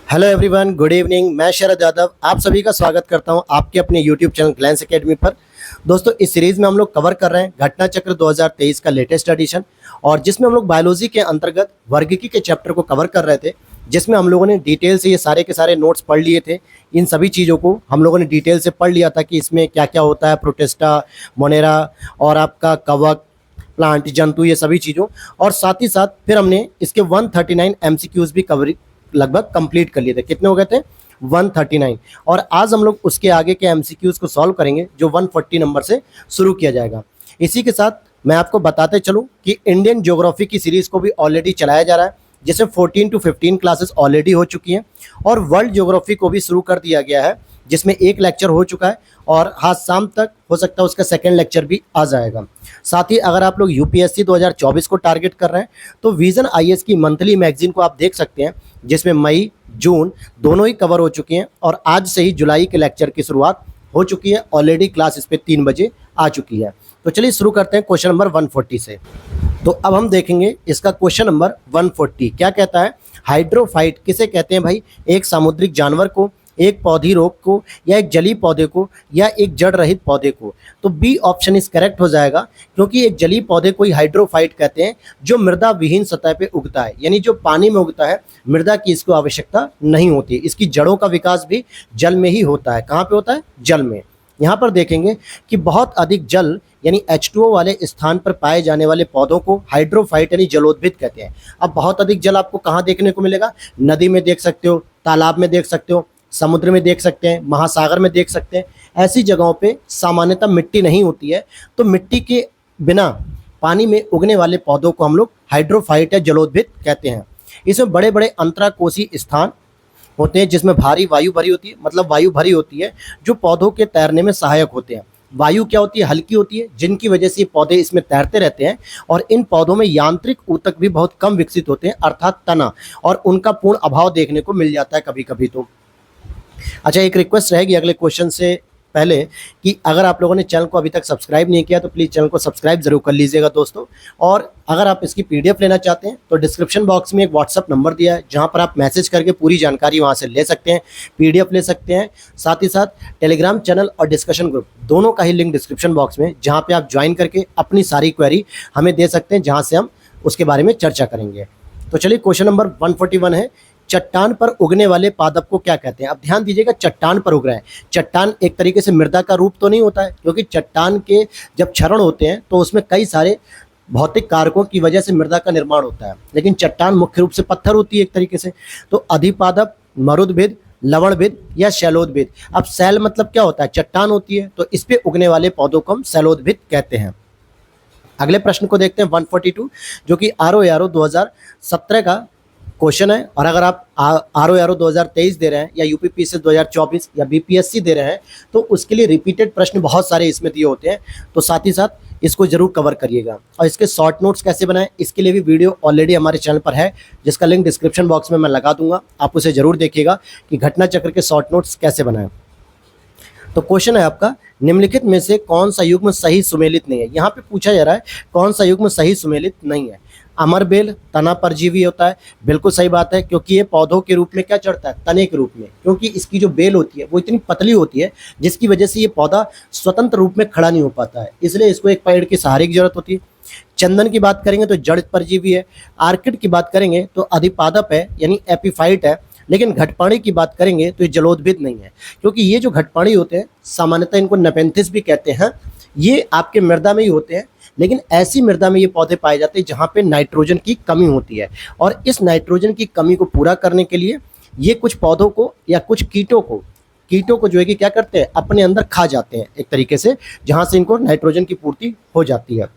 Hello everyone, good evening. मैं शरद यादव आप सभी का स्वागत करता हूं आपके अपने यूट्यूब चैनल ग्लैंस एकेडमी पर। दोस्तों, इस सीरीज़ में हम लोग कवर कर रहे हैं घटना चक्र 2023 का लेटेस्ट एडिशन, और जिसमें हम लोग बायोलॉजी के अंतर्गत वर्गिकी के चैप्टर को कवर कर रहे थे, जिसमें हम लोगों ने डिटेल से ये सारे के सारे नोट्स पढ़ लिए थे। इन सभी चीज़ों को हम लोगों ने डिटेल से पढ़ लिया था कि इसमें क्या क्या होता है, प्रोटिस्टा, मोनेरा और आपका कवक, प्लांट, जंतु, ये सभी चीज़ों। और साथ ही साथ फिर हमने इसके 139 एमसीक्यूज़ भी कवर लगभग कंप्लीट कर लिए थे। कितने हो गए थे? 139। और आज हम लोग उसके आगे के एमसीक्यूज़ को सॉल्व करेंगे जो 140 नंबर से शुरू किया जाएगा। इसी के साथ मैं आपको बताते चलूँ कि इंडियन ज्योग्राफी की सीरीज़ को भी ऑलरेडी चलाया जा रहा है, जिसमें 14 to 15 क्लासेस ऑलरेडी हो चुकी हैं, और वर्ल्ड ज्योग्राफी को भी शुरू कर दिया गया है, जिसमें एक लेक्चर हो चुका है और आज शाम तक हो सकता है उसका सेकंड लेक्चर भी आ जाएगा। साथ ही अगर आप लोग यूपीएससी 2024 को टारगेट कर रहे हैं तो विजन आईएएस की मंथली मैगजीन को आप देख सकते हैं, जिसमें मई जून दोनों ही कवर हो चुकी हैं, और आज से ही जुलाई के लेक्चर की शुरुआत हो चुकी है। ऑलरेडी क्लास इस पर 3 बजे आ चुकी है। तो चलिए शुरू करते हैं क्वेश्चन नंबर 140 से। तो अब हम देखेंगे इसका क्वेश्चन नंबर 140 क्या कहता है। हाइड्रोफाइट किसे कहते हैं भाई? एक सामुद्रिक जानवर को, एक पौधी रोग को, या एक जलीय पौधे को, या एक जड़ रहित पौधे को? तो बी ऑप्शन इस करेक्ट हो जाएगा, क्योंकि एक जलीय पौधे को ही हाइड्रोफाइट कहते हैं, जो मृदा विहीन सतह पे उगता है, यानी जो पानी में उगता है, मृदा की इसको आवश्यकता नहीं होती। इसकी जड़ों का विकास भी जल में ही होता है। कहाँ पे होता है? जल में। यहाँ पर देखेंगे कि बहुत अधिक जल यानी H2O वाले स्थान पर पाए जाने वाले पौधों को हाइड्रोफाइट यानी जलोद्भिद कहते हैं। अब बहुत अधिक जल आपको कहाँ देखने को मिलेगा? नदी में देख सकते हो, तालाब में देख सकते हो, समुद्र में देख सकते हैं, महासागर में देख सकते हैं। ऐसी जगहों पे सामान्यतः मिट्टी नहीं होती है, तो मिट्टी के बिना पानी में उगने वाले पौधों को हम लोग हाइड्रोफाइट या जलोद्भिद कहते हैं। इसमें बड़े बड़े अंतराकोशी स्थान होते हैं, जिसमें भारी वायु भरी होती है, मतलब वायु भरी होती है, जो पौधों के तैरने में सहायक होते हैं। वायु क्या होती है? हल्की होती है, जिनकी वजह से ये पौधे इसमें तैरते रहते हैं, और इन पौधों में यांत्रिक ऊतक भी बहुत कम विकसित होते हैं, अर्थात तना, और उनका पूर्ण अभाव देखने को मिल जाता है कभी कभी। तो अच्छा, एक रिक्वेस्ट रहेगी अगले क्वेश्चन से पहले कि अगर आप लोगों ने चैनल को अभी तक सब्सक्राइब नहीं किया तो प्लीज़ चैनल को सब्सक्राइब जरूर कर लीजिएगा दोस्तों। और अगर आप इसकी पीडीएफ लेना चाहते हैं तो डिस्क्रिप्शन बॉक्स में एक व्हाट्सअप नंबर दिया है, जहां पर आप मैसेज करके पूरी जानकारी वहां से ले सकते हैं, पीडीएफ ले सकते हैं। साथ ही साथ टेलीग्राम चैनल और डिस्कशन ग्रुप दोनों का ही लिंक डिस्क्रिप्शन बॉक्स में, जहाँ पर आप ज्वाइन करके अपनी सारी क्वेरी हमें दे सकते हैं, जहाँ से हम उसके बारे में चर्चा करेंगे। तो चलिए, क्वेश्चन नंबर 141 है, चट्टान पर उगने वाले पादप को क्या कहते हैं? अब ध्यान दीजिएगा, चट्टान पर उग रहे हैं। चट्टान एक तरीके से मृदा का रूप तो नहीं होता है, क्योंकि चट्टान के जब क्षरण होते हैं तो उसमें कई सारे भौतिक कारकों की वजह से मृदा का निर्माण होता है, लेकिन चट्टान मुख्य रूप से पत्थर होती है एक तरीके से। तो अधिपादप, मरुदभिद, लवणभिद या शैलोदभिद। अब शैल मतलब क्या होता है? चट्टान होती है, तो इस पे उगने वाले पौधों को हम शैलोदभिद कहते हैं। अगले प्रश्न को देखते हैं 142, जो कि आरओ 2017 का क्वेश्चन है। और अगर आप आरओ 2023 दे रहे हैं, या यूपीपीएससी 2024 या बीपीएससी दे रहे हैं, तो उसके लिए रिपीटेड प्रश्न बहुत सारे इसमें दिए होते हैं, तो साथ ही साथ इसको जरूर कवर करिएगा। और इसके शॉर्ट नोट्स कैसे बनाएं, इसके लिए भी वीडियो ऑलरेडी हमारे चैनल पर है, जिसका लिंक डिस्क्रिप्शन बॉक्स में मैं लगा दूंगा। आप उसे जरूर देखिएगा कि घटना चक्र के शॉर्ट नोट्स कैसे बनाएं। तो क्वेश्चन है आपका, निम्नलिखित में से कौन सा युग्म सही सुमेलित नहीं है? यहाँ पे पूछा जा रहा है कौन सा युग्म सही सुमेलित नहीं है। अमरबेल तना परजीवी होता है, बिल्कुल सही बात है, क्योंकि ये पौधों के रूप में क्या चढ़ता है? तने के रूप में, क्योंकि इसकी जो बेल होती है वो इतनी पतली होती है, जिसकी वजह से ये पौधा स्वतंत्र रूप में खड़ा नहीं हो पाता है, इसलिए इसको एक पेड़ के सहारे की जरूरत होती है। चंदन की बात करेंगे तो जड़ परजीवी है। आर्किड की बात करेंगे तो अधिपादप है, यानी एपीफाइट है। लेकिन घटपाणी की बात करेंगे तो ये जलोद्भिद नहीं है, क्योंकि ये जो घटपाणी होते हैं, सामान्यतः इनको नेपेंथिस भी कहते हैं, ये आपके मृदा में ही होते हैं, लेकिन ऐसी मृदा में ये पौधे पाए जाते हैं जहाँ पे नाइट्रोजन की कमी होती है। और इस नाइट्रोजन की कमी को पूरा करने के लिए ये कुछ पौधों को या कुछ कीटों को जो है कि क्या करते हैं? अपने अंदर खा जाते हैं एक तरीके से, जहाँ से इनको नाइट्रोजन की पूर्ति हो जाती है।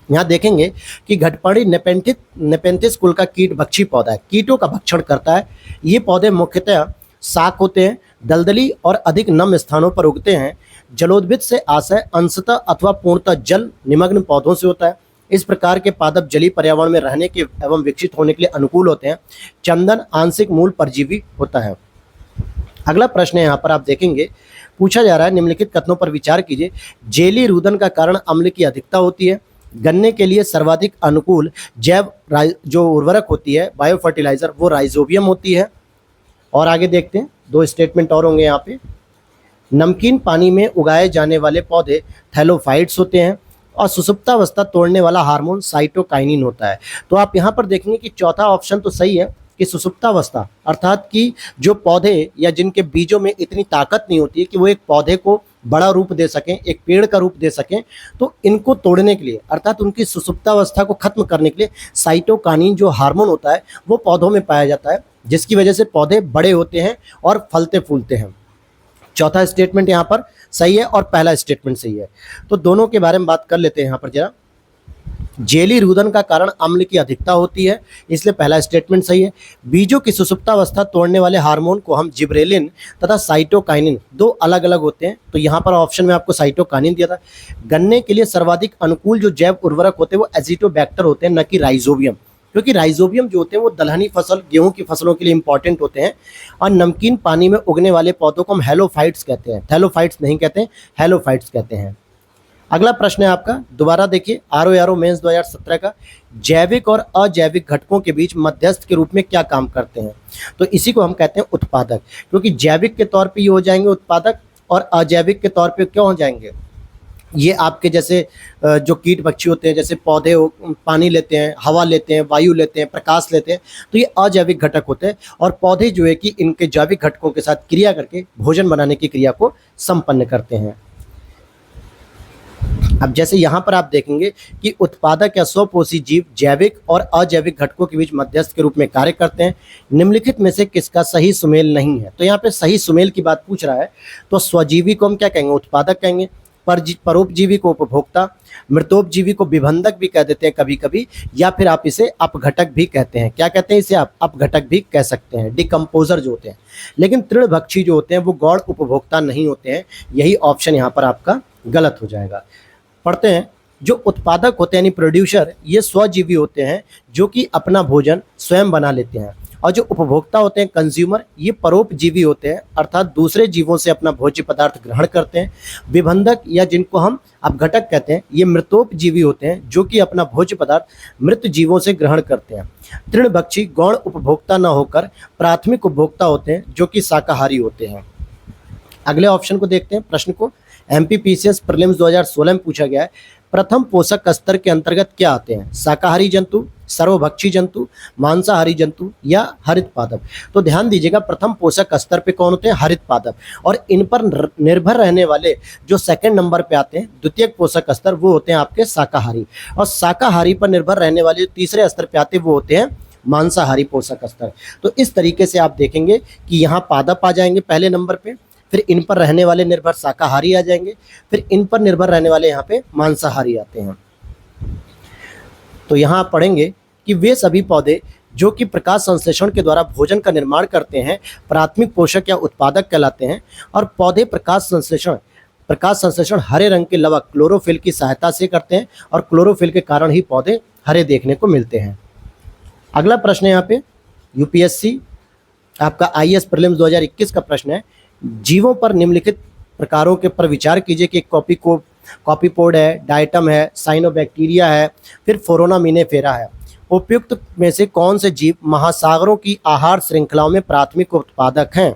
यहाँ देखेंगे कि घटपाणी नेपेंथिस कुल का कीट भक्षी पौधा है, कीटों का भक्षण करता है। ये पौधे मुख्यतः शाक होते हैं, दलदली और अधिक नम स्थानों पर उगते हैं। जलोद्भिद से आशय अंशतः अथवा पूर्णतः जल निमग्न पौधों से होता है। इस प्रकार के पादप जलीय पर्यावरण में रहने के एवं विकसित होने के लिए अनुकूल होते हैं। चंदन आंशिक मूल परजीवी होता है। अगला प्रश्न है, यहाँ पर आप देखेंगे पूछा जा रहा है, निम्नलिखित कथनों पर विचार कीजिए। जेली रुदन का कारण अम्ल की अधिकता होती है। गन्ने के लिए सर्वाधिक अनुकूल जैव जो उर्वरक होती है, बायो फर्टिलाइजर, वो राइजोबियम होती है। और आगे देखते हैं, 2 स्टेटमेंट और होंगे यहाँ पे। नमकीन पानी में उगाए जाने वाले पौधे थैलोफाइट्स होते हैं और सुसुप्तावस्था तोड़ने वाला हार्मोन साइटोकाइनिन होता है। तो आप यहाँ पर देखेंगे कि चौथा ऑप्शन तो सही है कि सुसुप्तावस्था, अर्थात कि जो पौधे या जिनके बीजों में इतनी ताकत नहीं होती है कि वो एक पौधे को बड़ा रूप दे सकें, एक पेड़ का रूप दे सकें, तो इनको तोड़ने के लिए अर्थात उनकी सुसुप्तावस्था को खत्म करने के लिए साइटोकाइनिन जो हार्मोन होता है वो पौधों में पाया जाता है, जिसकी वजह से पौधे बड़े होते हैं और फलते फूलते हैं। चौथा स्टेटमेंट यहाँ पर सही है और पहला स्टेटमेंट सही है। तो दोनों के बारे में बात कर लेते हैं यहाँ पर जरा। जेली रुदन का कारण अम्ल की अधिकता होती है, इसलिए पहला स्टेटमेंट सही है। बीजों की सुसुप्तावस्था तोड़ने वाले हार्मोन को हम जिब्रेलिन तथा साइटोकाइनिन, दो अलग अलग होते हैं, तो यहाँ पर ऑप्शन में आपको साइटोकाइनिन दिया था। गन्ने के लिए सर्वाधिक अनुकूल जो जैव उर्वरक होते हैं वो एजिटोबैक्टर होते हैं, न कि राइजोबियम, क्योंकि राइजोबियम जो होते हैं वो दलहनी फसल, गेहूं की फसलों के लिए इंपॉर्टेंट होते हैं। और नमकीन पानी में उगने वाले पौधों को हम हेलोफाइट्स कहते हैं, थैलोफाइट्स नहीं कहते हैं, हेलोफाइट्स कहते हैं। अगला प्रश्न है आपका, दोबारा देखिए, आरओ मेंस 2017 का। जैविक और अजैविक घटकों के बीच मध्यस्थ के रूप में क्या काम करते हैं? तो इसी को हम कहते हैं उत्पादक, क्योंकि जैविक के तौर पे ये हो जाएंगे उत्पादक और अजैविक के तौर पे क्यों हो जाएंगे? ये आपके जैसे जो कीट पक्षी होते हैं, जैसे पौधे पानी लेते हैं, हवा लेते हैं, वायु लेते हैं, प्रकाश लेते हैं, तो ये अजैविक घटक होते हैं। और पौधे जो है कि इनके जैविक घटकों के साथ क्रिया करके भोजन बनाने की क्रिया को संपन्न करते हैं। अब जैसे यहाँ पर आप देखेंगे कि उत्पादक या स्वपोषी जीव जैविक और अजैविक घटकों के बीच मध्यस्थ के रूप में कार्य करते हैं। निम्नलिखित में से किसका सही सुमेल नहीं है? तो यहाँ पे सही सुमेल की बात पूछ रहा है, तो स्वजीवी को हम क्या कहेंगे? उत्पादक कहेंगे। परोपजीवी को उपभोक्ता, मृतोपजीवी को विभंधक भी कह देते हैं कभी कभी, या फिर आप इसे अपघटक भी कहते हैं। क्या कहते हैं इसे? आप अपघटक भी कह सकते हैं, डिकम्पोजर जो होते हैं। लेकिन तृणभक्षी जो होते हैं वो गौण उपभोक्ता नहीं होते हैं। यही ऑप्शन यहाँ पर आपका गलत हो जाएगा। पढ़ते हैं, जो उत्पादक होते हैं यानी प्रोड्यूसर, ये स्वजीवी होते हैं जो कि अपना भोजन स्वयं बना लेते हैं। और जो उपभोक्ता होते हैं कंज्यूमर, ये परोपजीवी होते हैं, अर्थात दूसरे जीवों से अपना भोज्य पदार्थ ग्रहण करते हैं। विभंधक या जिनको हम अपघटक कहते हैं, ये मृतोपजीवी होते हैं जो कि अपना भोज्य पदार्थ मृत जीवों से ग्रहण करते हैं। तृणभक्षी गौण उपभोक्ता न होकर प्राथमिक उपभोक्ता होते हैं जो कि शाकाहारी होते हैं। अगले ऑप्शन को देखते हैं, प्रश्न को एमपीपीसीएस प्रीलिम्स 2016 में पूछा गया है। प्रथम पोषक स्तर के अंतर्गत क्या आते हैं? शाकाहारी जंतु, सर्वभक्षी जंतु, मांसाहारी जंतु या हरित पादप? तो ध्यान दीजिएगा, प्रथम पोषक स्तर पे कौन होते हैं? हरित पादप। और इन पर निर्भर रहने वाले जो सेकंड नंबर पे आते हैं, द्वितीय पोषक स्तर, वो होते हैं आपके शाकाहारी। और शाकाहारी पर निर्भर रहने वाले तीसरे स्तर पे आते हैं वो होते हैं मांसाहारी पोषक स्तर। तो इस तरीके से आप देखेंगे कि यहाँ पादप आ जाएंगे पहले नंबर पे, फिर इन पर रहने वाले निर्भर शाकाहारी आ जाएंगे, फिर इन पर निर्भर रहने वाले यहाँ पे मांसाहारी आते हैं। तो यहाँ आप पढ़ेंगे कि वे सभी पौधे जो कि प्रकाश संश्लेषण के द्वारा भोजन का निर्माण करते हैं प्राथमिक पोषक या उत्पादक कहलाते हैं। और पौधे प्रकाश संश्लेषण हरे रंग के लवक क्लोरोफिल की सहायता से करते हैं और क्लोरोफिल के कारण ही पौधे हरे देखने को मिलते हैं। अगला प्रश्न है यहाँ पे यूपीएससी आपका आईएएस प्रीलिम्स 2021 का प्रश्न है। जीवों पर निम्नलिखित प्रकारों के पर विचार कीजिए कि कॉपीपोड है, डायटम है, साइनोबैक्टीरिया है, फिर फोरामिनिफेरा है। उपयुक्त में से कौन से जीव महासागरों की आहार श्रृंखलाओं में प्राथमिक उत्पादक हैं?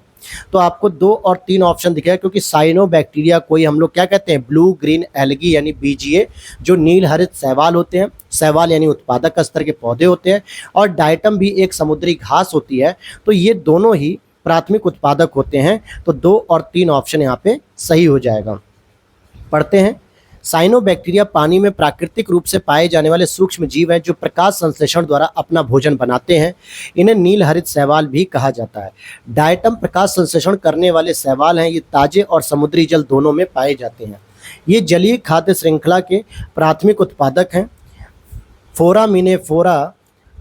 तो आपको 2 और 3 ऑप्शन दिखेगा, क्योंकि साइनोबैक्टीरिया कोई हम लोग क्या कहते हैं? ब्लू ग्रीन एल्गी यानी बीजीए, जो नील हरित शैवाल होते हैं, शैवाल यानी उत्पादक स्तर के पौधे होते हैं। और डायटम भी एक समुद्री घास होती है। तो ये दोनों ही प्राथमिक उत्पादक होते हैं। तो 2 और 3 ऑप्शन यहाँ पे सही हो जाएगा। पढ़ते हैं, साइनोबैक्टीरिया पानी में प्राकृतिक रूप से पाए जाने वाले सूक्ष्म जीव हैं जो प्रकाश संश्लेषण द्वारा अपना भोजन बनाते हैं। इन्हें नील हरित शैवाल भी कहा जाता है। डायटम प्रकाश संश्लेषण करने वाले शैवाल हैं। ये ताजे और समुद्री जल दोनों में पाए जाते हैं। ये जलीय खाद्य श्रृंखला के प्राथमिक उत्पादक हैं। फोरामिनिफेरा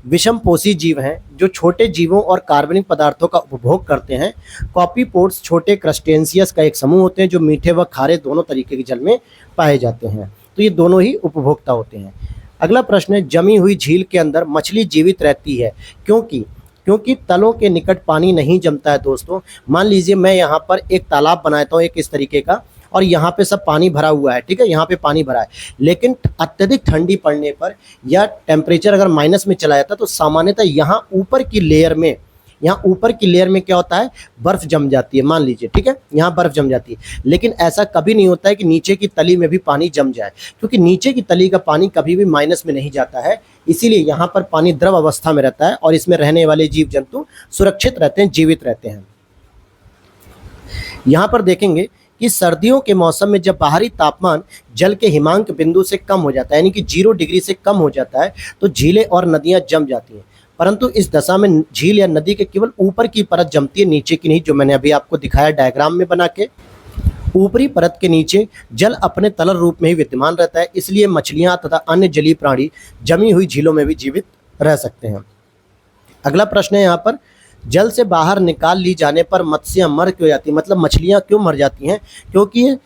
विषमपोषी जीव हैं जो छोटे जीवों और कार्बनिक पदार्थों का उपभोग करते हैं। कॉपीपोड्स छोटे क्रस्टेशियंस का एक समूह होते हैं जो मीठे व खारे दोनों तरीके के जल में पाए जाते हैं। तो ये दोनों ही उपभोक्ता होते हैं। अगला प्रश्न है, जमी हुई झील के अंदर मछली जीवित रहती है क्योंकि तलों के निकट पानी नहीं जमता है। दोस्तों मान लीजिए मैं यहाँ पर एक तालाब बनाता हूँ एक इस तरीके का, और यहाँ पे सब पानी भरा हुआ है, ठीक है, यहाँ पे पानी भरा है, लेकिन अत्यधिक ठंडी पड़ने पर या टेम्परेचर अगर माइनस में चला जाता तो सामान्यतः यहाँ ऊपर की लेयर में यहाँ ऊपर की लेयर में क्या होता है, बर्फ जम जाती है, मान लीजिए, ठीक है, यहाँ बर्फ जम जाती है। लेकिन ऐसा कभी नहीं होता है कि नीचे की तली में भी पानी जम जाए, क्योंकि नीचे की तली का पानी कभी भी माइनस में नहीं जाता है, इसीलिए यहाँ पर पानी द्रव अवस्था में रहता है और इसमें रहने वाले जीव जंतु सुरक्षित रहते हैं, जीवित रहते हैं। यहाँ पर देखेंगे कि सर्दियों के मौसम में जब बाहरी तापमान जल के हिमांक बिंदु से कम हो जाता है, यानी कि 0 डिग्री से कम हो जाता है, तो झीलें और नदियां जम जाती हैं। परंतु इस दशा में झील या नदी के केवल ऊपर की परत जमती है, नीचे की नहीं, जो मैंने अभी आपको दिखाया डायग्राम में बना के। ऊपरी परत के नीचे जल अपने तलर रूप में ही विद्यमान रहता है, इसलिए मछलियां तथा अन्य जलीय प्राणी जमी हुई झीलों में भी जीवित रह सकते हैं। अगला प्रश्न है यहाँ पर, जल से बाहर निकाल ली जाने पर मत्स्यां मर क्यों जाती है, मतलब मछलियां क्यों मर जाती हैं? क्योंकि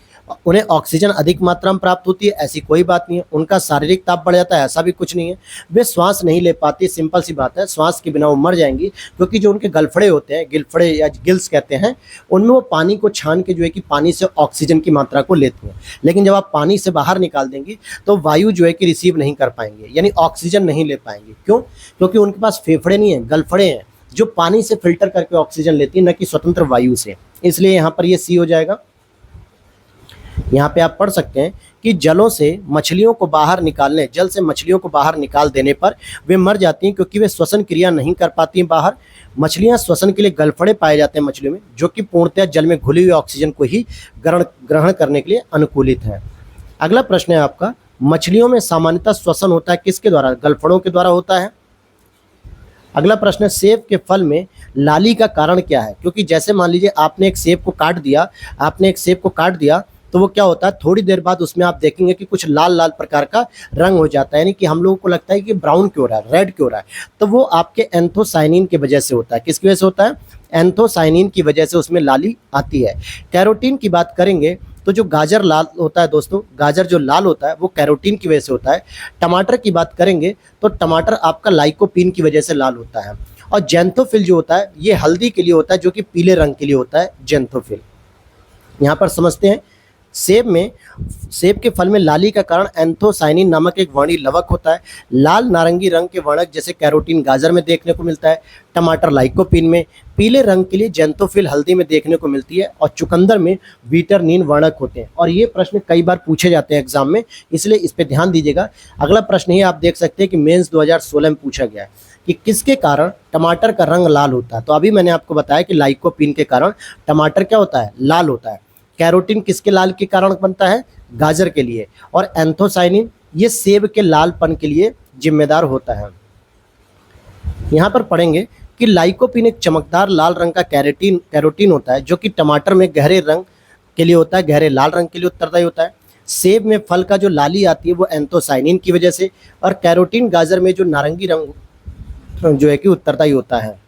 उन्हें ऑक्सीजन अधिक मात्रा में प्राप्त होती है, ऐसी कोई बात नहीं है। उनका शारीरिक ताप बढ़ जाता है, ऐसा भी कुछ नहीं है। वे श्वास नहीं ले पाती, सिंपल सी बात है, श्वास के बिना वो मर जाएंगी, क्योंकि जो उनके गलफड़े होते हैं, गिलफड़े या गिल्स कहते हैं, उनमें वो पानी को छान के जो है कि पानी से ऑक्सीजन की मात्रा को लेती हैं। लेकिन जब आप पानी से बाहर निकाल देंगी तो वायु जो है कि रिसीव नहीं कर पाएंगे, यानी ऑक्सीजन नहीं ले पाएंगे। क्यों? क्योंकि उनके पास फेफड़े नहीं हैं, गलफड़े हैं, जो पानी से फिल्टर करके ऑक्सीजन लेती है, न कि स्वतंत्र वायु से। इसलिए यहाँ पर ये सी हो जाएगा। यहाँ पे आप पढ़ सकते हैं कि जल से मछलियों को बाहर निकाल देने पर वे मर जाती हैं, क्योंकि वे श्वसन क्रिया नहीं कर पाती हैं बाहर। मछलियाँ श्वसन के लिए गलफड़े पाए जाते हैं मछलियों में, जो कि पूर्णतः जल में घुली हुई ऑक्सीजन को ही ग्रहण करने के लिए अनुकूलित है। अगला प्रश्न है आपका, मछलियों में सामान्यतः श्वसन होता है किसके द्वारा? गलफड़ों के द्वारा होता है। अगला प्रश्न है, सेब के फल में लाली का कारण क्या है? क्योंकि जैसे मान लीजिए आपने एक सेब को काट दिया, तो वो क्या होता है, थोड़ी देर बाद उसमें आप देखेंगे कि कुछ लाल लाल प्रकार का रंग हो जाता है, यानी कि हम लोगों को लगता है कि ब्राउन क्यों हो रहा है, रेड क्यों हो रहा है, तो वो आपके एंथोसाइनिन की वजह से होता है। किसकी वजह से होता है? एंथोसाइनिन की वजह से उसमें लाली आती है। कैरोटीन की बात करेंगे तो जो गाजर लाल होता है दोस्तों, गाजर जो लाल होता है वो कैरोटीन की वजह से होता है। टमाटर की बात करेंगे तो टमाटर आपका लाइकोपीन की वजह से लाल होता है। और जेंथोफिल जो होता है ये हल्दी के लिए होता है, जो कि पीले रंग के लिए होता है जेंथोफिल। यहाँ पर समझते हैं, सेब के फल में लाली का कारण एंथोसाइनिन नामक एक वर्णीय लवक होता है। लाल नारंगी रंग के वर्णक जैसे कैरोटीन गाजर में देखने को मिलता है, टमाटर लाइकोपीन में, पीले रंग के लिए जेंथोफिल हल्दी में देखने को मिलती है, और चुकंदर में विटरनिन वर्णक होते हैं। और ये प्रश्न कई बार पूछे जाते हैं एग्जाम में, इसलिए इस पर ध्यान दीजिएगा। अगला प्रश्न ही आप देख सकते हैं कि मेंस 2016 में पूछा गया है कि किसके कारण टमाटर का रंग लाल होता है। तो अभी मैंने आपको बताया कि लाइकोपीन के कारण टमाटर क्या होता है, लाल होता है। कैरोटीन किसके लाल के कारण बनता है? गाजर के लिए। और एंथोसाइनिन ये सेब के लालपन के लिए जिम्मेदार होता है। यहाँ पर पढ़ेंगे कि लाइकोपीन एक चमकदार लाल रंग का कैरोटीन होता है, जो कि टमाटर में गहरे रंग के लिए होता है, गहरे लाल रंग के लिए उत्तरदायी होता है। सेब में फल का जो लाली आती है वो एंथोसाइनिन की वजह से, और कैरोटीन गाजर में जो नारंगी रंग जो है कि उत्तरदायी होता है।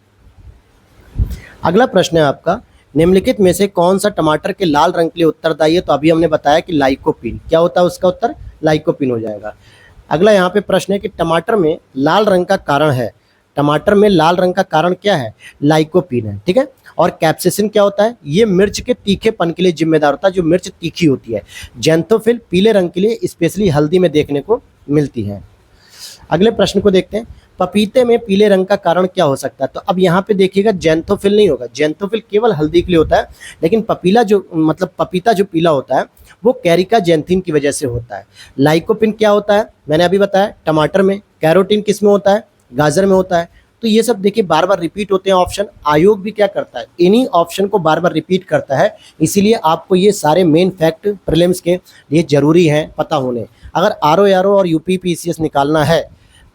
अगला प्रश्न है आपका, निम्नलिखित में से कौन सा टमाटर के लाल रंग के लिए उत्तरदायी है? तो अभी हमने बताया कि लाइकोपीन। क्या होता है उसका उत्तर? लाइकोपीन हो जाएगा। अगला यहाँ पे प्रश्न है कि टमाटर में लाल रंग का कारण है, टमाटर में लाल रंग का कारण क्या है? लाइकोपीन है, ठीक है। और कैप्सेसिन क्या होता है? ये मिर्च के तीखेपन के लिए जिम्मेदार होता है, जो मिर्च तीखी होती है। जेंथोफिल पीले रंग के लिए स्पेशली हल्दी में देखने को मिलती है। अगले प्रश्न को देखते हैं, पपीते में पीले रंग का कारण क्या हो सकता है? तो अब यहाँ पे देखिएगा जेंथोफिल नहीं होगा, जेंथोफिल केवल हल्दी के लिए होता है, लेकिन पपीता जो पीला होता है वो कैरिका जेंथिन की वजह से होता है। लाइकोपिन क्या होता है? मैंने अभी बताया टमाटर में। कैरोटीन किस में होता है? गाजर में होता है। तो ये सब देखिए बार बार रिपीट होते हैं ऑप्शन। आयोग भी क्या करता है? इन्हीं ऑप्शन को बार बार रिपीट करता है, इसीलिए आपको ये सारे मेन फैक्ट प्रीलिम्स के लिए जरूरी हैं पता होने। अगर आरओ और यूपीपीसीएस निकालना है,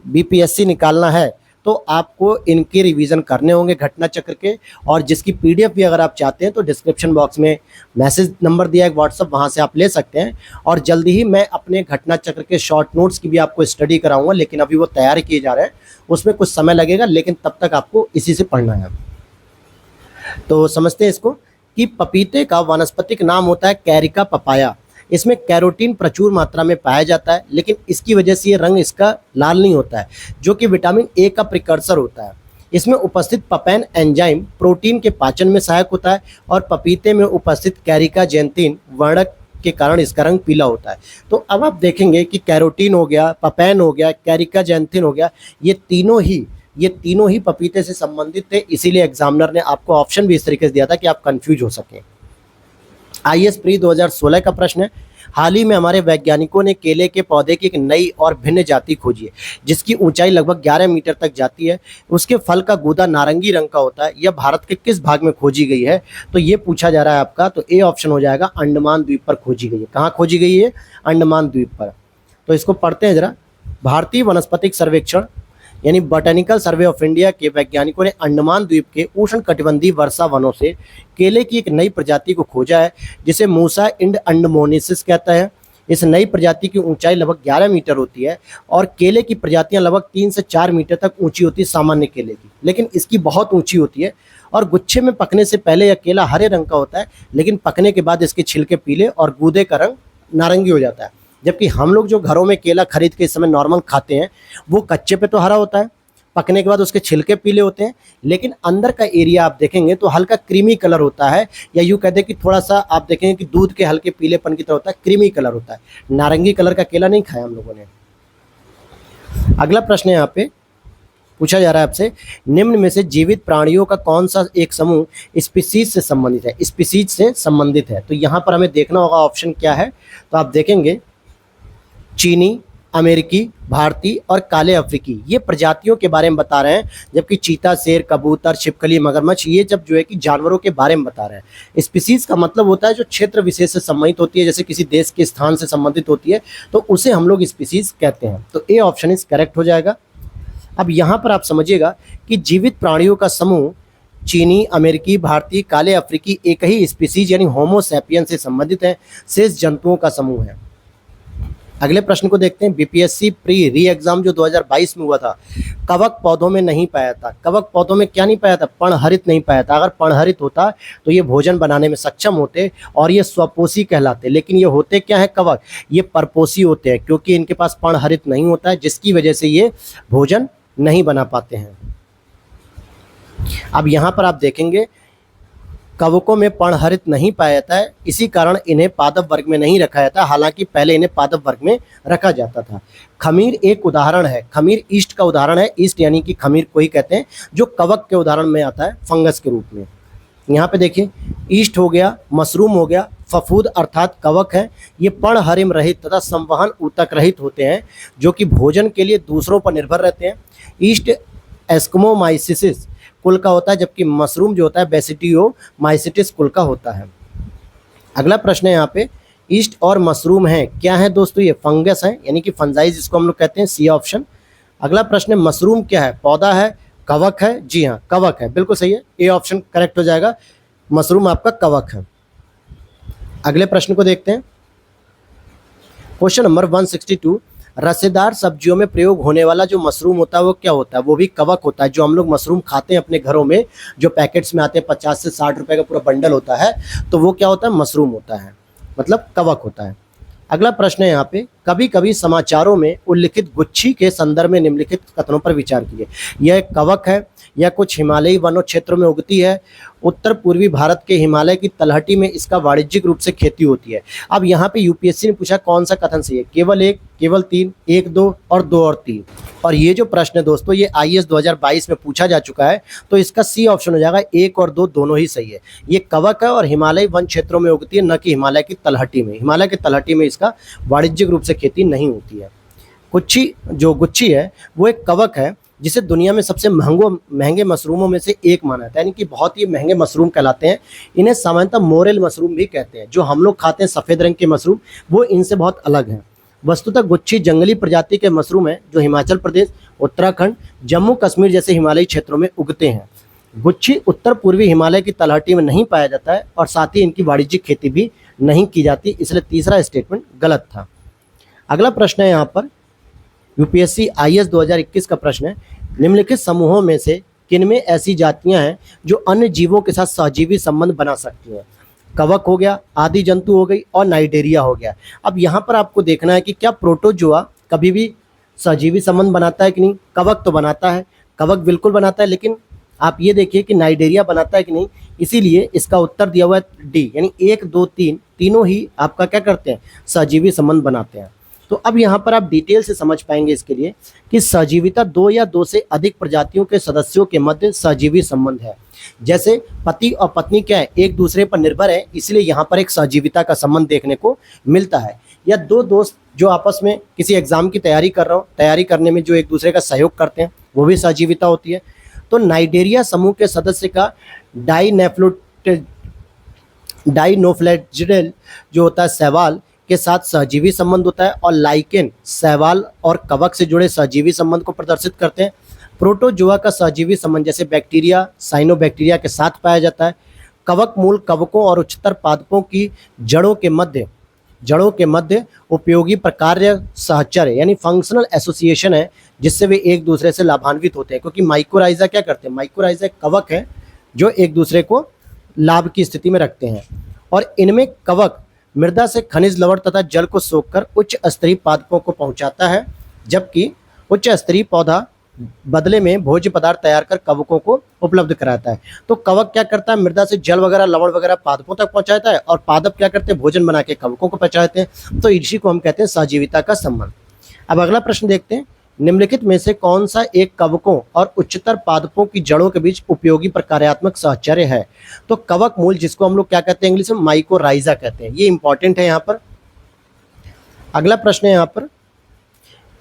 बीपीएससी निकालना है, तो आपको इनके रिवीजन करने होंगे घटना चक्र के। और जिसकी पीडीएफ भी अगर आप चाहते हैं तो डिस्क्रिप्शन बॉक्स में मैसेज नंबर दिया है व्हाट्सअप, वहाँ से आप ले सकते हैं। और जल्दी ही मैं अपने घटना चक्र के शॉर्ट नोट्स की भी आपको स्टडी कराऊंगा, लेकिन अभी वो तैयार किए जा रहे हैं, उसमें कुछ समय लगेगा, लेकिन तब तक आपको इसी से पढ़ना है। तो समझते हैं इसको कि पपीते का वानस्पतिक नाम होता है कैरिका पपाया। इसमें कैरोटीन प्रचुर मात्रा में पाया जाता है, लेकिन इसकी वजह से ये रंग इसका लाल नहीं होता है, जो कि विटामिन ए का प्रिकर्सर होता है। इसमें उपस्थित पपैन एंजाइम प्रोटीन के पाचन में सहायक होता है, और पपीते में उपस्थित कैरिका जेंथिन वर्णक के कारण इसका रंग पीला होता है। तो अब आप देखेंगे कि कैरोटीन हो गया, पपैन हो गया, कैरिका जेंथिन हो गया, ये तीनों ही ये तीनों ही पपीते से संबंधित थे, इसीलिए एग्जामिनर ने आपको ऑप्शन भी इस तरीके से दिया था कि आप कंफ्यूज हो सकें। आईएएस प्री 2016 का प्रश्न है, हाल ही में हमारे वैज्ञानिकों ने केले के पौधे की एक नई और भिन्न जाति खोजी है जिसकी ऊंचाई लगभग 11 मीटर तक जाती है। उसके फल का गूदा नारंगी रंग का होता है। यह भारत के किस भाग में खोजी गई है? तो ये पूछा जा रहा है आपका, तो ए ऑप्शन हो जाएगा, अंडमान द्वीप पर खोजी गई है। कहाँ खोजी गई है? अंडमान द्वीप पर। तो इसको पढ़ते हैं जरा। भारतीय वनस्पतिक सर्वेक्षण यानी बोटेनिकल सर्वे ऑफ इंडिया के वैज्ञानिकों ने अंडमान द्वीप के उष्णकटिबंधीय वर्षा वनों से केले की एक नई प्रजाति को खोजा है जिसे मूसा इंड अंडमोनेसिस कहता है। इस नई प्रजाति की ऊंचाई लगभग 11 मीटर होती है और केले की प्रजातियां लगभग 3 से 4 मीटर तक ऊंची होती है सामान्य केले की, लेकिन इसकी बहुत ऊंची होती है। और गुच्छे में पकने से पहले यह केला हरे रंग का होता है, लेकिन पकने के बाद इसके छिलके पीले और गूदे का रंग नारंगी हो जाता है। जबकि हम लोग जो घरों में केला खरीद के इस समय नॉर्मल खाते हैं वो कच्चे पे तो हरा होता है, पकने के बाद उसके छिलके पीले होते हैं, लेकिन अंदर का एरिया आप देखेंगे तो हल्का क्रीमी कलर होता है, या यूँ कहते हैं कि थोड़ा सा आप देखेंगे कि दूध के हल्के पीलेपन की तरह होता है, क्रीमी कलर होता है। नारंगी कलर का केला नहीं खाया हम लोगों ने। अगला प्रश्न यहाँ पे पूछा जा रहा है आपसे, निम्न में से जीवित प्राणियों का कौन सा एक समूह स्पीसीज से संबंधित है? स्पीसीज से संबंधित है, तो यहाँ पर हमें देखना होगा ऑप्शन क्या है। तो आप देखेंगे चीनी, अमेरिकी, भारतीय और काले अफ्रीकी, ये प्रजातियों के बारे में बता रहे हैं, जबकि चीता, शेर, कबूतर, छिपकली, मगरमच्छ ये जब जो है कि जानवरों के बारे में बता रहे हैं। स्पीसीज का मतलब होता है जो क्षेत्र विशेष से संबंधित होती है, जैसे किसी देश के स्थान से संबंधित होती है, तो उसे हम लोग स्पीसीज कहते हैं। तो ए ऑप्शन इज करेक्ट हो जाएगा। अब यहाँ पर आप समझिएगा कि जीवित प्राणियों का समूह चीनी, अमेरिकी, भारतीय, काले अफ्रीकी एक ही स्पीसीज यानी होमो सैपियन से संबंधित है, शेष जंतुओं का समूह है। अगले प्रश्न को देखते हैं। बीपीएससी प्री री एग्जाम जो 2022 में हुआ था, कवक पौधों में नहीं पाया था। कवक पौधों में क्या नहीं पाया था? पर्णहरित नहीं पाया था। अगर पर्णहरित होता तो ये भोजन बनाने में सक्षम होते और ये स्वपोषी कहलाते, लेकिन ये होते क्या है कवक? ये परपोषी होते हैं, क्योंकि इनके पास पर्णहरित नहीं होता है, जिसकी वजह से ये भोजन नहीं बना पाते हैं। अब यहाँ पर आप देखेंगे कवकों में पर्णहरित नहीं पाया जाता है, इसी कारण इन्हें पादप वर्ग में नहीं रखा जाता, हालांकि पहले इन्हें पादप वर्ग में रखा जाता था। खमीर एक उदाहरण है, खमीर ईस्ट का उदाहरण है। ईस्ट यानी कि खमीर को ही कहते हैं, जो कवक के उदाहरण में आता है फंगस के रूप में। यहाँ पे देखिए, ईस्ट हो गया, मशरूम हो गया, फफूद अर्थात कवक है। ये पर्णहरिम रहित तथा संवहन ऊतक रहित होते हैं, जो कि भोजन के लिए दूसरों पर निर्भर रहते हैं। ईस्ट एस्कमोमाइसिस कुल का होता है, जबकि मशरूम जो होता है बेसिडियोमाइसिटिस कुल का होता है। अगला प्रश्न है यहाँ पे, ईस्ट और मशरूम है क्या है दोस्तों? ये फंगस है, यानी कि फंजाई जिसको हम लोग कहते हैं, सी ऑप्शन। अगला प्रश्न है, मशरूम क्या है? पौधा है, कवक है? जी हाँ, कवक है, बिल्कुल सही है, ए ऑप्शन करेक्ट हो जाएगा, मशरूम आपका कवक है। अगले प्रश्न को देखते हैं। क्वेश्चन नंबर 162, रसेदार सब्जियों में प्रयोग होने वाला जो मशरूम होता है वो क्या होता है? वो भी कवक होता है। जो हम लोग मशरूम खाते हैं अपने घरों में, जो पैकेट्स में आते हैं 50 से 60 रुपए का पूरा बंडल होता है, तो वो क्या होता है? मशरूम होता है, मतलब कवक होता है। अगला प्रश्न है यहाँ पे, कभी कभी समाचारों में उल्लिखित गुच्छी के संदर्भ में निम्नलिखित कथनों पर विचार कीजिए। यह एक कवक है, यह कुछ हिमालयी वनों क्षेत्रों में उगती है, उत्तर पूर्वी भारत के हिमालय की तलहटी में इसका वाणिज्यिक रूप से खेती होती है। अब यहाँ पे यूपीएससी ने पूछा कौन सा कथन सही है? केवल एक, केवल तीन, एक, दो और तीन। और ये जो प्रश्न है दोस्तों, ये आईएएस 2022 में पूछा जा चुका है, तो इसका सी ऑप्शन हो जाएगा, एक और दो दोनों ही सही है। ये कवक है और हिमालयी वन क्षेत्रों में उगती है, न कि हिमालय की तलहटी में। हिमालय की तलहटी में इसका वाणिज्यिक रूप से खेती नहीं होती है। गुच्छी है वो एक कवक है जिसे दुनिया में सबसे महंगे मशरूमों में से एक माना जाता है, यानी कि बहुत ही महंगे मशरूम कहलाते हैं। इन्हें सामान्यतः मोरेल मशरूम भी कहते हैं। जो हम लोग खाते हैं सफ़ेद रंग के मशरूम, वो इनसे बहुत अलग हैं। वस्तुतः गुच्छी जंगली प्रजाति के मशरूम है जो हिमाचल प्रदेश, उत्तराखंड, जम्मू कश्मीर जैसे हिमालयी क्षेत्रों में उगते हैं। गुच्छी उत्तर पूर्वी हिमालय की तलहटी में नहीं पाया जाता है और साथ ही इनकी वाणिज्यिक खेती भी नहीं की जाती, इसलिए तीसरा स्टेटमेंट गलत था। अगला प्रश्न है यहाँ पर, यूपीएससी आईएएस 2021 का प्रश्न है, निम्नलिखित समूहों में से किनमें ऐसी जातियां हैं जो अन्य जीवों के साथ सहजीवी संबंध बना सकती हैं? कवक हो गया, आदि जंतु हो गई और नाइडेरिया हो गया। अब यहाँ पर आपको देखना है कि क्या प्रोटोजोआ कभी भी सहजीवी संबंध बनाता है कि नहीं? कवक तो बनाता है, कवक बिल्कुल बनाता है, लेकिन आप ये देखिए कि नाइडेरिया बनाता है कि नहीं। इसीलिए इसका उत्तर दिया हुआ है डी, यानी 1, 2, 3 तीनों ही आपका क्या करते हैं? सहजीवी संबंध बनाते हैं। तो अब यहाँ पर आप डिटेल से समझ पाएंगे इसके लिए कि सहजीविता दो या दो से अधिक प्रजातियों के सदस्यों के मध्य सहजीवी संबंध है। जैसे पति और पत्नी क्या है, एक दूसरे पर निर्भर है, इसलिए यहाँ पर एक सहजीविता का संबंध देखने को मिलता है। या दो दोस्त जो आपस में किसी एग्जाम की तैयारी कर रहा हो, तैयारी करने में जो एक दूसरे का सहयोग करते हैं, वो भी सहजीविता होती है। तो नाइडेरिया समूह के सदस्य का डाइनोफ्लैजिल जो होता है शैवाल के साथ सहजीवी संबंध होता है, और लाइकेन शैवाल और कवक से जुड़े सहजीवी संबंध को प्रदर्शित करते हैं। प्रोटोजोआ का सहजीवी संबंध जैसे बैक्टीरिया, साइनोबैक्टीरिया के साथ पाया जाता है। कवक मूल कवकों और उच्चतर पादपों की जड़ों के मध्य उपयोगी प्रकार्य सहचर्य यानी फंक्शनल एसोसिएशन है, जिससे वे एक दूसरे से लाभान्वित होते हैं। क्योंकि माइकोराइजा क्या करते हैं, माइकोराइजा कवक है जो एक दूसरे को लाभ की स्थिति में रखते हैं, और इनमें कवक मृदा से खनिज लवण तथा जल को सोखकर उच्च स्तरीय पादपों को पहुंचाता है, जबकि उच्च स्तरीय पौधा बदले में भोज्य पदार्थ तैयार कर कवकों को उपलब्ध कराता है। तो कवक क्या करता है, मृदा से जल वगैरह लवण वगैरह पादपों तक पहुंचाता है, और पादप क्या करते हैं, भोजन बना के कवकों को पहुंचाते हैं। तो इसी को हम कहते हैं सहजीविता का संबंध। अब अगला प्रश्न देखते हैं, निम्नलिखित में से कौन सा एक कवकों और उच्चतर पादपों की जड़ों के बीच उपयोगी प्रकार्यात्मक सहचर्य है। तो कवक मूल, जिसको हम लोग क्या कहते हैं इंग्लिश में माइकोराइजा कहते हैं, ये इंपॉर्टेंट है यहाँ पर। अगला प्रश्न है यहाँ पर,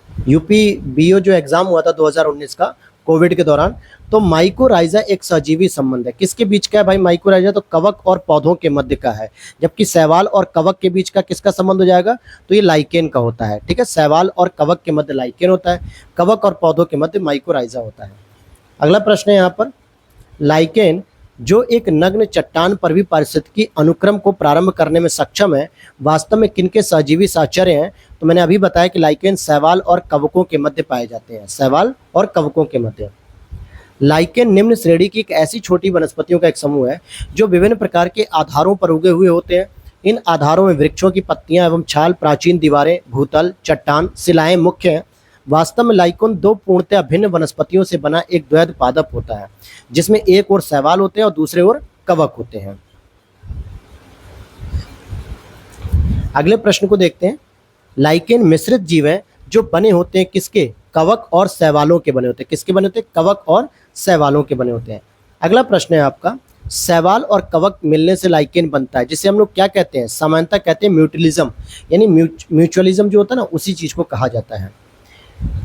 यूपी बीओ जो एग्जाम हुआ था 2019 का कोविड के दौरान, तो माइकोराइजा एक सहजीवी संबंध है, किसके बीच का है भाई माइकोराइजा, तो कवक और पौधों के मध्य का है। जबकि शैवाल और कवक के बीच का किसका संबंध हो जाएगा, तो ये लाइकेन का होता है। ठीक है, शैवाल और कवक के मध्य लाइकेन होता है, कवक और पौधों के मध्य माइकोराइजा होता है। अगला प्रश्न है यहाँ पर, लाइकेन जो एक नग्न चट्टान पर भी पारिस्थितिकी अनुक्रम को प्रारंभ करने में सक्षम है, वास्तव में किनके सहजीवी साहचर्य हैं। तो मैंने अभी बताया कि लाइकेन शैवाल और कवकों के मध्य पाए जाते हैं, शैवाल और कवकों के मध्य। लाइकेन निम्न श्रेणी की एक ऐसी छोटी वनस्पतियों का एक समूह है जो विभिन्न प्रकार के आधारों पर उगे हुए होते हैं। इन आधारों में वृक्षों की पत्तियां एवं छाल, प्राचीन दीवारें, भूतल, चट्टान, शिलाएं मुख्य हैं। वास्तव में लाइकेन दो पूर्णतः भिन्न वनस्पतियों से बना एक द्वैध पादप होता है, जिसमें एक ओर शैवाल होते हैं और दूसरे ओर कवक होते हैं। अगले प्रश्न को देखते हैं, लाइकेन मिश्रित जीव हैं जो बने होते हैं किसके, कवक और शैवालों के बने होते हैं। किसके बने होते हैं, कवक और शैवालों के बने होते हैं। अगला प्रश्न है आपका, शैवाल और कवक मिलने से लाइकेन बनता है, जिसे हम लोग क्या कहते हैं, सामान्यतः कहते हैं म्यूचुअलिज्म, यानी म्यूचुअलिज्म जो होता है ना, उसी चीज को कहा जाता है।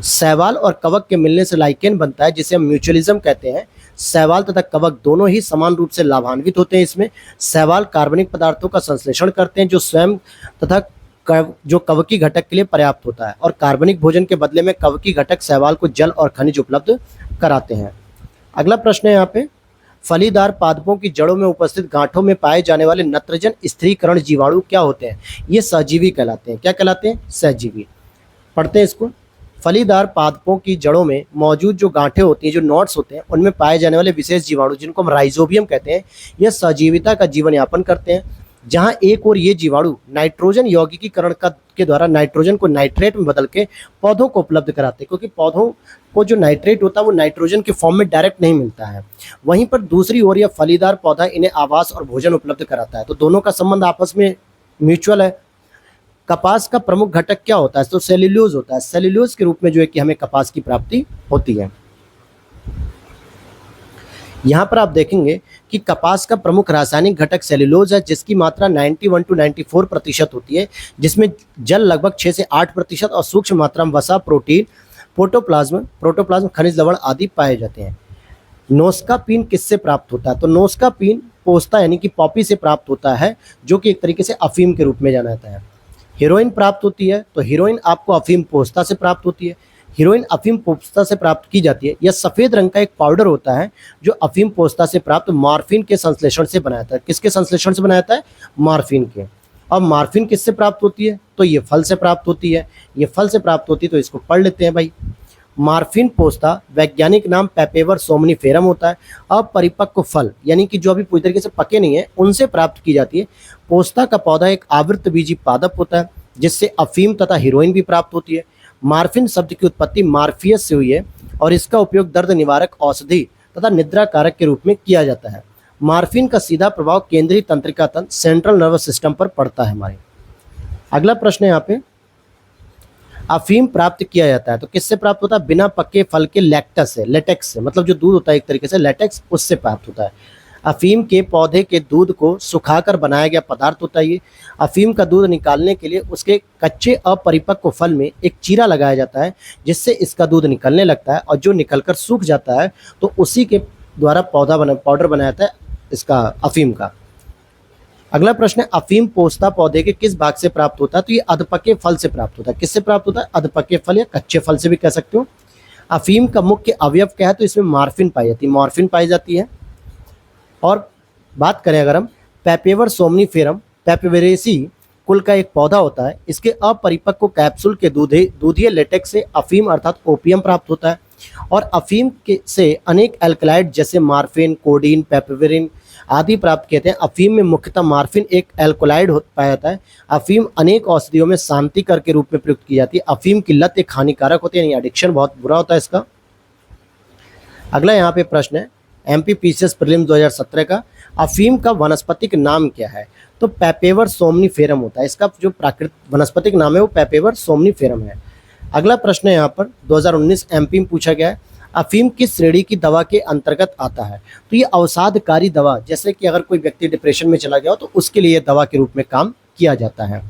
शैवाल और कवक के मिलने से लाइकेन बनता है, जिसे हम म्यूचुअलिज्म कहते हैं। शैवाल तथा कवक दोनों ही समान रूप से लाभान्वित होते हैं। इसमें शैवाल कार्बनिक पदार्थों का संश्लेषण करते हैं जो स्वयं तथा जो कवकी घटक के लिए पर्याप्त होता है, और कार्बनिक भोजन के बदले में कवकी घटक शैवाल को जल और खनिज उपलब्ध कराते हैं। अगला प्रश्न है यहाँ पे, फलीदार पादपों की जड़ों में उपस्थित गांठों में पाए जाने वाले नत्रजन स्थिरीकरण जीवाणु क्या होते हैं। ये सहजीवी कहलाते हैं। क्या कहलाते हैं, सहजीवी। पढ़ते हैं इसको, फलीदार पादपों की जड़ों में मौजूद जो गांठें होती हैं, जो नॉट्स होते हैं, उनमें पाए जाने वाले विशेष जीवाणु जिनको हम राइजोबियम कहते हैं, यह सहजीविता का जीवन यापन करते हैं। जहां एक और ये जीवाणु नाइट्रोजन यौगिकीकरण के द्वारा नाइट्रोजन को नाइट्रेट में बदल के पौधों को उपलब्ध कराते हैं, क्योंकि पौधों को जो नाइट्रेट होता है वो नाइट्रोजन के फॉर्म में डायरेक्ट नहीं मिलता है। वहीं पर दूसरी ओर यह फलीदार पौधा इन्हें आवास और भोजन उपलब्ध कराता है। तो दोनों का संबंध आपस में म्यूचुअल है। कपास का प्रमुख घटक क्या होता है, तो सेल्यूलोज होता है। सेल्यूलोज के रूप में जो है कि हमें कपास की प्राप्ति होती है। यहाँ पर आप देखेंगे कि कपास का प्रमुख रासायनिक घटक सेल्यूलोज है, जिसकी मात्रा 91 to 94% होती है, जिसमें जल लगभग 6 से 8% और सूक्ष्म मात्रा में वसा, प्रोटीन, प्रोटोप्लाज्म, खनिज लवण आदि पाए जाते हैं। नोस्कापीन किससे प्राप्त होता है, तो नोस्कापीन पोस्ता यानी कि पॉपी से प्राप्त होता है, जो कि एक तरीके से अफीम के रूप में जाना जाता है। हीरोइन प्राप्त होती है, तो हीरोइन आपको अफीम पोस्ता से प्राप्त होती है। हीरोइन अफीम पोस्ता से प्राप्त की जाती है। यह सफ़ेद रंग का एक पाउडर होता है जो अफीम पोस्ता से प्राप्त मॉर्फिन के संश्लेषण से बनाया जाता है। किसके संश्लेषण से बनाया जाता है, मॉर्फिन के। और मॉर्फिन किससे प्राप्त होती है, तो ये फल से प्राप्त होती है। ये फल से प्राप्त होती है, तो इसको पढ़ लेते हैं भाई। मॉर्फिन पोस्ता वैज्ञानिक नाम पेपेवर सोमनीफेरम होता है। अपरिपक्व फल यानी कि जो अभी पूरी तरीके से पके नहीं है, उनसे प्राप्त की जाती है। पोस्ता का पौधा एक आवृत बीजी पादप होता है, जिससे अफीम तथा हीरोइन भी प्राप्त होती है। मॉर्फिन शब्द की उत्पत्ति मार्फियस से हुई है, और इसका उपयोग दर्द निवारक औषधि तथा निद्रा कारक के रूप में किया जाता है। मॉर्फिन का सीधा प्रभाव केंद्रीय तंत्रिका तंत्र, सेंट्रल नर्वस सिस्टम पर पड़ता है हमारे। अगला प्रश्न है यहाँ पे, अफीम प्राप्त किया जाता है तो किससे प्राप्त होता है? बिना पके फल के लेटेक्स से, मतलब जो दूध होता है एक तरीके से लेटेक्स, उससे प्राप्त होता है। अफीम के पौधे के दूध को सुखाकर बनाया गया पदार्थ होता है ये। अफीम का दूध निकालने के लिए उसके कच्चे अपरिपक्व फल में एक चीरा लगाया जाता है, जिससे इसका दूध निकलने लगता है, और जो निकलकर सूख जाता है तो उसी के द्वारा पाउडर बनाया जाता है इसका अफीम का। अगला प्रश्न है, अफीम पोस्ता पौधे के किस भाग से प्राप्त होता है? तो ये अधपके फल से प्राप्त होता है। किससे प्राप्त होता है? अधपके फल या कच्चे फल से भी कह सकते हो। अफीम का मुख्य अवयव क्या है? तो इसमें मॉर्फिन पाई जाती है, मॉर्फिन पाई जाती है। और बात करें अगर हम पेपेवर सोमनीफेरम पेपेवेरेसी कुल का एक पौधा होता है। इसके अपरिपक्व कैप्सूल के दूधीय लेटेक्स से अफीम अर्थात ओपियम प्राप्त होता है। और अफीम के से अनेक एल्कलाइड जैसे मार्फिन, कोडीन, पेपेवेरिन आदि प्राप्त किए थे। अफीम में मुख्यतः मार्फिन एक एल्कोलाइड पाया जाता है। अफीम अनेक औषधियों में शांतिकर के रूप में प्रयुक्त की जाती है। अफीम की लत एक हानिकारक होती है, यानी एडिक्शन बहुत बुरा होता है इसका। अगला यहाँ पे प्रश्न है एमपीपीसीएस प्रीलिम्स 2017 का, अफीम का वनस्पतिक नाम क्या है? तो पेपेवर सोमनीफेरम होता है। इसका जो प्राकृतिक वनस्पतिक नाम है वो पेपेवर सोमनीफेरम है। अगला प्रश्न है यहाँ पर 2019 एमपी में पूछा गया है, अफीम किस श्रेणी की दवा के अंतर्गत आता है? तो ये अवसादकारी दवा, जैसे कि अगर कोई व्यक्ति डिप्रेशन में चला गया हो तो उसके लिए दवा के रूप में काम किया जाता है।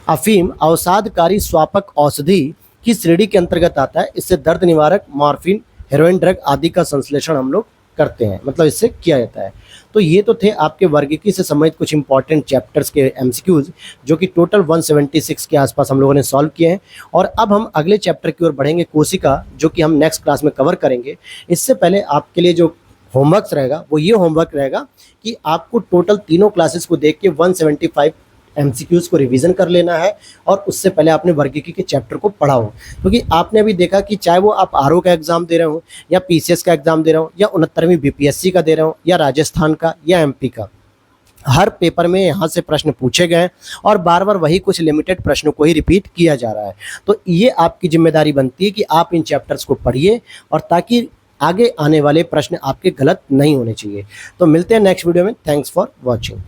अफीम अवसादकारी स्वापक औषधि की श्रेणी के अंतर्गत आता है। इससे दर्द निवारक, मॉर्फिन, हेरोइन ड्रग आदि का संश्लेषण हम लोग करते हैं, मतलब इससे किया जाता है। तो ये तो थे आपके वर्गीकी से संबंधित कुछ इंपॉर्टेंट चैप्टर्स के एमसीक्यूज, जो कि टोटल 176 के आसपास हम लोगों ने सॉल्व किए हैं। और अब हम अगले चैप्टर की ओर बढ़ेंगे, कोशिका, जो कि हम नेक्स्ट क्लास में कवर करेंगे। इससे पहले आपके लिए जो होमवर्क रहेगा वो ये होमवर्क रहेगा कि आपको टोटल तीनों क्लासेस को देख के 175 एमसीक्यूज को रिवीजन कर लेना है, और उससे पहले आपने वर्गीकी के चैप्टर को पढ़ा हो। क्योंकि आपने अभी देखा कि चाहे वो आप आरओ का एग्जाम दे रहे हो, या पीसीएस का एग्जाम दे रहे हो, या 69वीं बीपीएससी का दे रहे हो, या राजस्थान का, या एमपी का, हर पेपर में यहाँ से प्रश्न पूछे गए और बार बार वही कुछ लिमिटेड प्रश्नों को ही रिपीट किया जा रहा है। तो ये आपकी जिम्मेदारी बनती है कि आप इन चैप्टर्स को पढ़िए, और ताकि आगे आने वाले प्रश्न आपके गलत नहीं होने चाहिए। तो मिलते हैं नेक्स्ट वीडियो में। Thanks for watching.